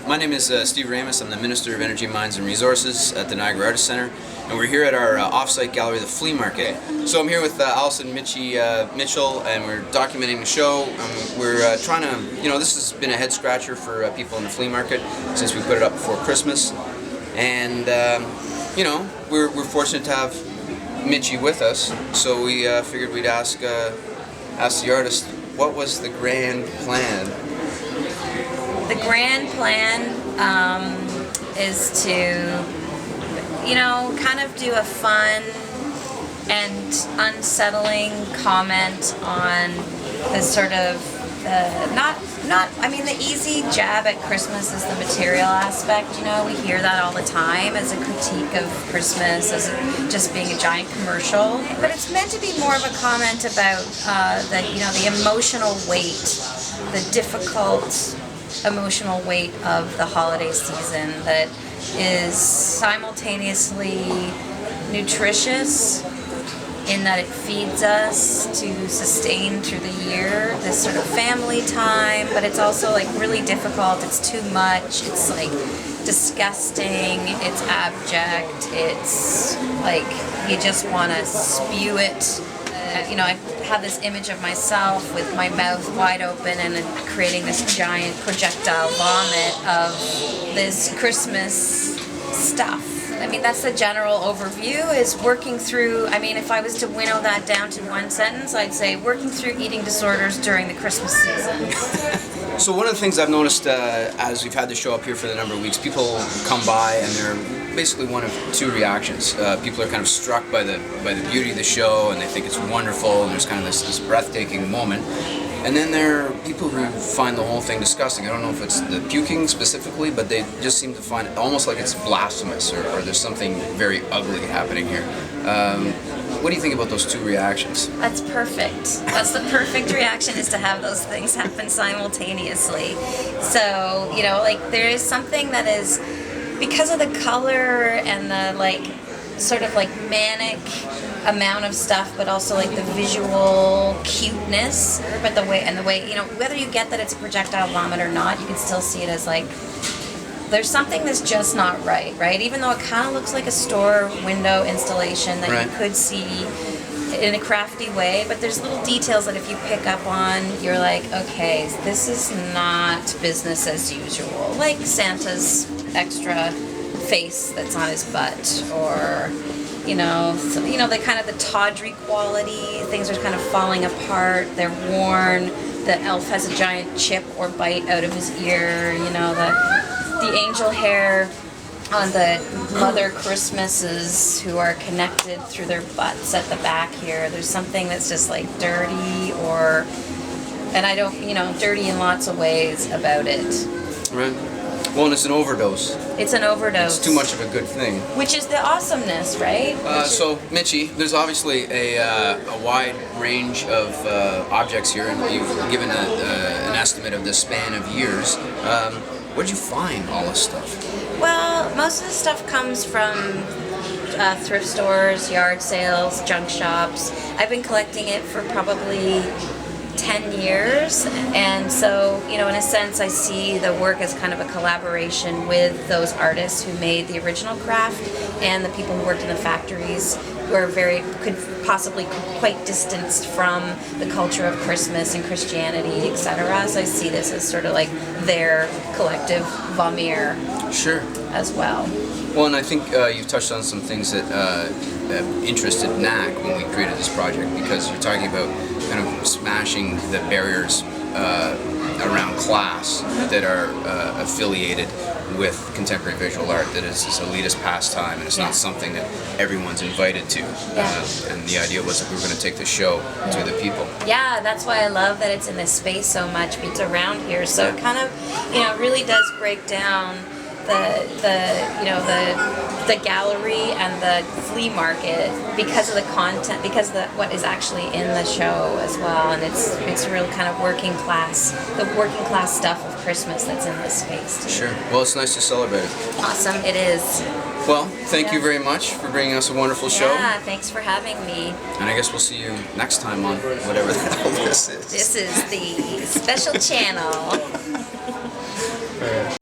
My name is Steve Remus. I'm the Minister of Energy, Mines and Resources at the Niagara Artist Center, and we're here at our off-site gallery, the Flea Market. So I'm here with Allyson Mitchell, and we're documenting the show. We're trying to, this has been a head-scratcher for people in the flea market since we put it up before Christmas. And, we're fortunate to have Mitchie with us, so we figured we'd ask the artist, what was the grand plan? The grand plan is to, kind of do a fun and unsettling comment on the sort of, the easy jab at Christmas is the material aspect. We hear that all the time as a critique of Christmas, as just being a giant commercial. But it's meant to be more of a comment about the emotional weight, the difficult emotional weight of the holiday season that is simultaneously nutritious in that it feeds us to sustain through the year this sort of family time, but it's also really difficult. It's too much. It's disgusting. It's abject. It's you just want to spew it. I have this image of myself with my mouth wide open and creating this giant projectile vomit of this Christmas stuff. That's the general overview, is working through, if I was to winnow that down to one sentence, I'd say working through eating disorders during the Christmas season. So one of the things I've noticed as we've had the show up here for the number of weeks, people come by and they're basically one of two reactions. People are kind of struck by the beauty of the show and they think it's wonderful and there's kind of this breathtaking moment. And then there are people who find the whole thing disgusting. I don't know if it's the puking specifically, but they just seem to find it almost like it's blasphemous or there's something very ugly happening here. What do you think about those two reactions? That's perfect. That's the perfect reaction, is to have those things happen simultaneously. So, there is something that is, because of the color and the manic amount of stuff, but also the visual cuteness, but the way whether you get that it's a projectile vomit or not, you can still see it as there's something that's just not right? Even though it kind of looks like a store window installation that you could see in a crafty way, but there's little details that if you pick up on, you're okay, this is not business as usual. Like Santa's extra face that's on his butt, or the kind of the tawdry quality. Things are kind of falling apart. They're worn. The elf has a giant chip or bite out of his ear. The angel hair on the Mother Christmases who are connected through their butts at the back here. There's something that's just dirty, dirty in lots of ways about it. Right. Well, and it's an overdose. It's an overdose. It's too much of a good thing. Which is the awesomeness, right? So, Mitchie, there's obviously a wide range of objects here, and you've given an estimate of the span of years. Where'd you find all this stuff? Well, most of the stuff comes from thrift stores, yard sales, junk shops. I've been collecting it for probably 10 years, and so in a sense I see the work as kind of a collaboration with those artists who made the original craft and the people who worked in the factories, who are could possibly quite distanced from the culture of Christmas and Christianity, etc. So I see this as sort of their collective vomir. Sure. As well. Well, and I think you've touched on some things that interested NAC when we created this project, because you're talking about kind of smashing the barriers around class that are affiliated with contemporary visual art, that is this elitist pastime, and it's not something that everyone's invited to. And the idea was that we were going to take the show to the people. Yeah, that's why I love that it's in this space so much. It's around here, so it kind of, really does break down the gallery and the flea market because of the content, because of what is actually in the show as well, and it's real kind of working class stuff of Christmas that's in this space too. Sure. Well, it's nice to celebrate it. Awesome, it is. Well, thank you very much for bringing us a wonderful show. Yeah, thanks for having me. And I guess we'll see you next time on whatever the hell this is. This is the special channel.